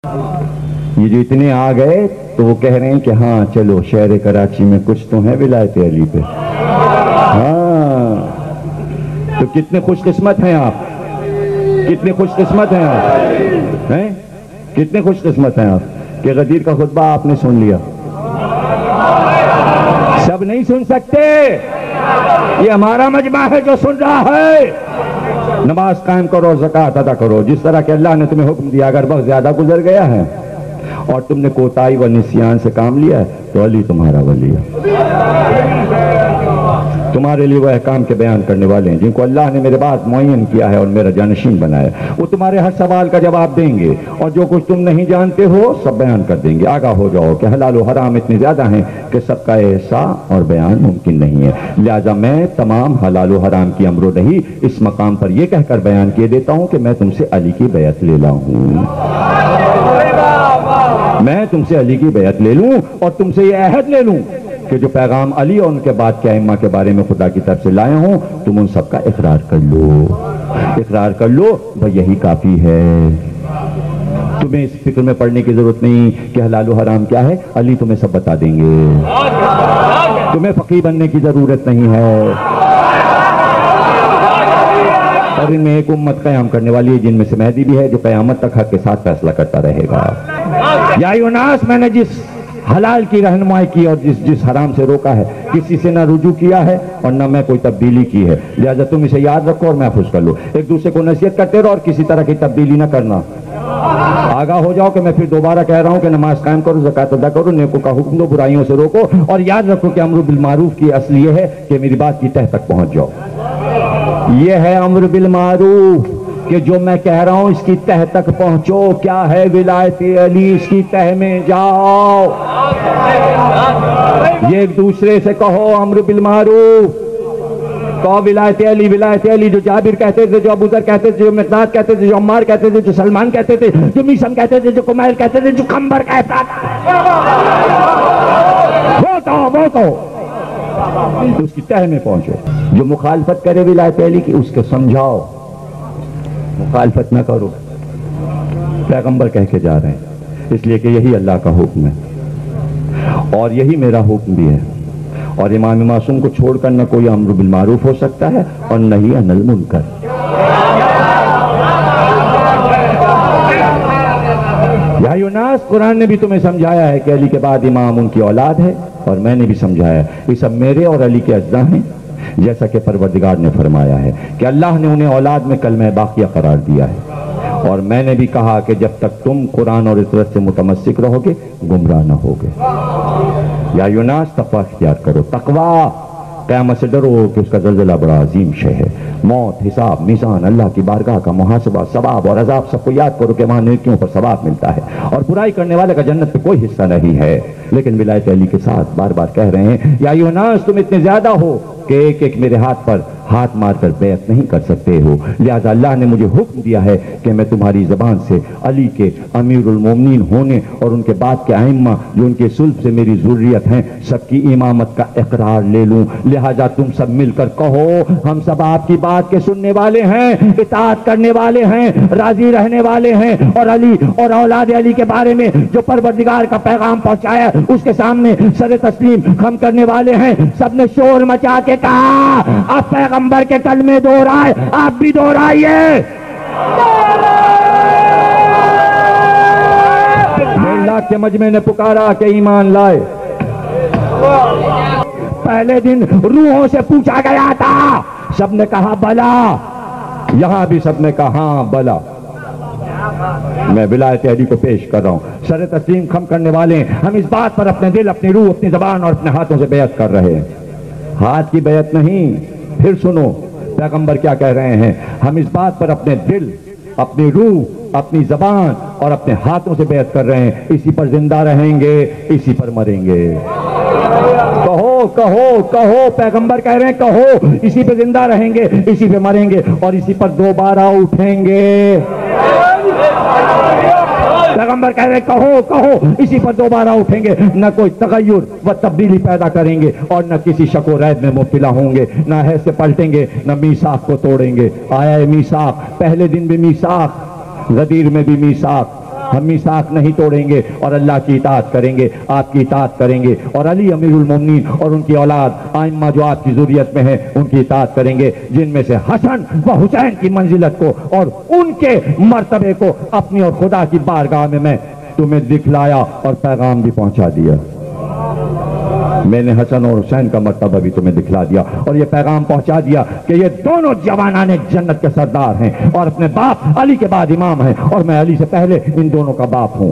ये जो इतने आ गए तो वो कह रहे हैं कि हाँ चलो शहर कराची में कुछ तो है विलायत अली पे। हाँ, तो कितने खुशकिस्मत हैं आप, कितने खुशकिस्मत हैं आप, हैं कितने खुशकिस्मत हैं आप कि गदीर का खुतबा आपने सुन लिया। सब नहीं सुन सकते, ये हमारा मजमा है जो सुन रहा है। नमाज कायम करो, ज़कात अदा करो, जिस तरह के अल्लाह ने तुम्हें हुक्म दिया। अगर वक्त ज्यादा गुजर गया है और तुमने कोताही व निस्यान से काम लिया है तो अली तुम्हारा वली है। तुम्हारे लिए वो अहकाम के बयान करने वाले हैं जिनको अल्लाह ने मेरे बाद मुअय्यन किया है और मेरा जानशीन बनाया। वो तुम्हारे हर सवाल का जवाब देंगे और जो कुछ तुम नहीं जानते हो सब बयान कर देंगे। आगाह हो जाओ कि हलाल और हराम इतने ज्यादा हैं कि सबका एहसास और बयान मुमकिन नहीं है। लिहाजा मैं तमाम हलाल और हराम की अमरो नहीं इस मकाम पर यह कहकर बयान किए देता हूं कि मैं तुमसे अली की बैत ले लाऊं, मैं तुमसे अली की बैत ले लूं और तुमसे यह अहद ले लूं कि जो पैगाम अली और उनके बाद के अइम्मा के बारे में खुदा की तरफ से लाया हूं तुम उन सबका इकरार कर लो, इकरार कर लो, भाई यही काफी है। तुम्हें इस फिक्र में पड़ने की जरूरत नहीं कि हलाल और हराम क्या है, अली तुम्हें सब बता देंगे। तुम्हें फकीर बनने की जरूरत नहीं है। और इनमें एक उम्मत कयाम करने वाली है जिनमें से मेहदी भी है जो कयामत तक हक के साथ फैसला करता रहेगा। या युनास, मैंने जिस हलाल की रहनुमाई की और जिस हराम से रोका है किसी से ना रुजू किया है और ना मैं कोई तब्दीली की है। लिहाजा तुम इसे याद रखो और महफूज कर लो। एक दूसरे को नसीहत करते रहो और किसी तरह की तब्दीली ना करना। आगाह हो जाओ कि मैं फिर दोबारा कह रहा हूं कि नमाज कायम करो, ज़कात अदा करो, नेकों का हुक्म दो, बुराइयों से रोको और याद रखो कि अम्र बिल मारूफ की असल ये है कि मेरी बात की तह तक पहुंच जाओ। ये है अम्र बिल मारूफ कि जो मैं कह रहा हूं इसकी तह तक पहुंचो। क्या है विलायत अली, इसकी तह में जाओ। ये एक दूसरे से कहो अम्र बिल मारूफ, कहो विलायत अली, विलायत अली। जो जाबिर कहते थे, जो अबू दर कहते थे, जो मिक़दाद कहते थे, जो अम्मार कहते थे, जो सलमान कहते थे, जो मीसम कहते थे, जो कुमैल कहते थे, जो कंबर कहता था, वो तो उसकी तह में पहुंचो। जो मुखालफत करे विलायत अली की उसके समझाओ, मुखालफत न करो। पैगंबर कह के जा रहे हैं इसलिए कि यही अल्लाह का हुक्म है और यही मेरा हुक्म भी है। और इमाम मासूम को छोड़कर न कोई अम्र बिल मारूफ हो सकता है और न ही अनिल मुनकर। या युनास, कुरान ने भी तुम्हें समझाया है कि अली के बाद इमाम उनकी औलाद है और मैंने भी समझाया ये सब मेरे और अली के अज्जा हैं। जैसा कि परवरदिगार ने फरमाया है कि अल्लाह ने उन्हें औलाद में कलमा बाकिया करार दिया है और मैंने भी कहा कि जब तक तुम कुरान और इतरत से मुतमस्सिक रहोगे गुमराह न होगे। या युनास, तकवा इख्तियार करो। तकवा, क़यामत से डरो कि उसका ज़लज़ला बड़ा अजीम शे है। मौत, हिसाब, मीज़ान, अल्लाह की बारगाह का मुहासबा, सवाब और अज़ाब सबको याद करो कि वहाँ नेकियों पर सवाब मिलता है और बुराई करने वाले का जन्नत में कोई हिस्सा नहीं है। लेकिन विलायत अली के साथ बार बार कह रहे हैं या युनास, तुम इतने ज्यादा हो कि एक एक मेरे हाथ पर हाथ मारकर बैत नहीं कर सकते हो। लिहाजा अल्लाह ने मुझे हुक्म दिया है कि मैं तुम्हारी जबान से अली के अमीरुल मोमिनीन होने और उनके बाद के अइम्मा जो उनके सुल्ब से मेरी ज़ुर्रियत हैं सबकी इमामत का इकरार ले लूं। लिहाजा तुम सब मिलकर कहो हम सब आपकी बात के सुनने वाले हैं, इताअत करने वाले हैं, राजी रहने वाले हैं और अली और औलाद अली के बारे में जो परवरदिगार का पैगाम पहुंचाया उसके सामने सर तस्लीम खम करने वाले हैं। सबने शोर मचा के कहा अब पैगंबर के कलमे दोहराए, आप भी दोहराइए। लाख के मजमे ने पुकारा कि ईमान लाए। पहले दिन रूहों से पूछा गया था, सबने कहा बला। यहां भी सबने कहा हाँ बला। मैं विलायत अली को पेश कर रहा हूं। सर तस्लीम खम करने वाले हम इस बात पर अपने दिल, अपनी रूह, अपनी जबान और अपने हाथों से बैत कर रहे हैं। हाथ की बैत नहीं, फिर सुनो पैगंबर क्या कह रहे हैं। हम इस बात पर अपने दिल, अपनी रूह, अपनी जबान और अपने हाथों से बैत कर रहे हैं। इसी पर जिंदा रहेंगे, इसी पर मरेंगे। कहो कहो कहो, पैगंबर कह रहे हैं कहो, इसी पे जिंदा रहेंगे, इसी पे मरेंगे और इसी पर दोबारा उठेंगे। पैगंबर कह रहे कहो कहो, इसी पर दोबारा उठेंगे। न कोई तगय्युर व तब्दीली पैदा करेंगे और न किसी शक व रैब में मुब्तला होंगे, न है से पलटेंगे, न मीसाक को तोड़ेंगे। आया है मीसाक, पहले दिन भी मीसाक, गदीर में भी मीसाक, हम मीसाक नहीं तोड़ेंगे और अल्लाह की इताअत करेंगे, आपकी इताअत करेंगे। और अली अमीरुल मोमिनीन और उनकी औलाद आइम्मा जो आपकी ज़ुर्रियत में है उनकी इताअत करेंगे, जिनमें से हसन व हुसैन की मंजिलत को और उनके मर्तबे को अपनी और खुदा की बारगाह में मैं तुम्हें दिखलाया और पैगाम भी पहुंचा दिया। मैंने हसन और हुसैन का मर्तबा भी तुम्हें दिखला दिया और ये पैगाम पहुंचा दिया कि ये दोनों जवानाने जन्नत के सरदार हैं और अपने बाप अली के बाद इमाम हैं और मैं अली से पहले इन दोनों का बाप हूं।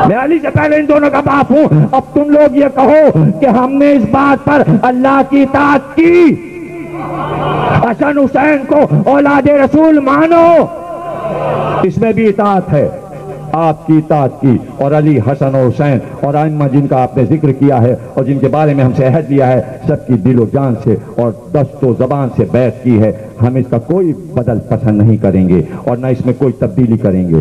मैं अली से पहले इन दोनों का बाप हूं। अब तुम लोग ये कहो कि हमने इस बात पर अल्लाह की इताअत की, हसन हुसैन को औलादे रसूल मानो, इसमें भी इताअत है, आपकी इताअत की। और अली, हसन और हुसैन और आइम्मा जिनका आपने जिक्र किया है और जिनके बारे में हमसे अहद लिया है, सबकी दिलो जान से और दस्तो जबान से बैत की है। हम इसका कोई बदल पसंद नहीं करेंगे और न इसमें कोई तब्दीली करेंगे।